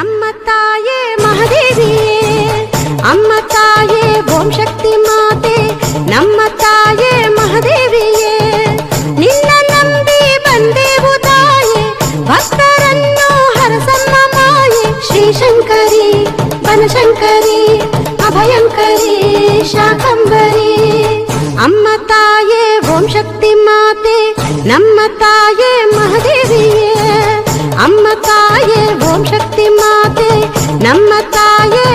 ನಮ್ಮ ತಾಯೇ ಮಹಾದೇವಿಯೇ, ಅಮ್ಮ ತಾಯೇ ಓಂ ಶಕ್ತಿ ಮಾತೆ, ನಮ್ಮ ತಾಯೇ ಮಹಾದೇವಿಯೇ. ನಿನ್ನ ನಂಬಿ ಬಂದೆವು ತಾಯೇ, ಭಕ್ತರನ್ನು ಹರಸಮ್ಮ ಮಾಯೆ. ಶ್ರೀಶಂಕರಿ ಬನಶಂಕರಿ ಅಭಯಂಕರಿ ಶಾಕಂಬರಿ. ಅಮ್ಮ ತಾಯೇ ಓಂ ಶಕ್ತಿ ಮಾತೆ, ನಮ್ಮ ತಾಯೇ ಮಹಾದೇವಿಯೇ. ಅಮ್ಮ ತಾಯೇ ಓಂ ಶಕ್ತಿ ಮಾತೆ, ನಮ್ಮ ತಾಯೇ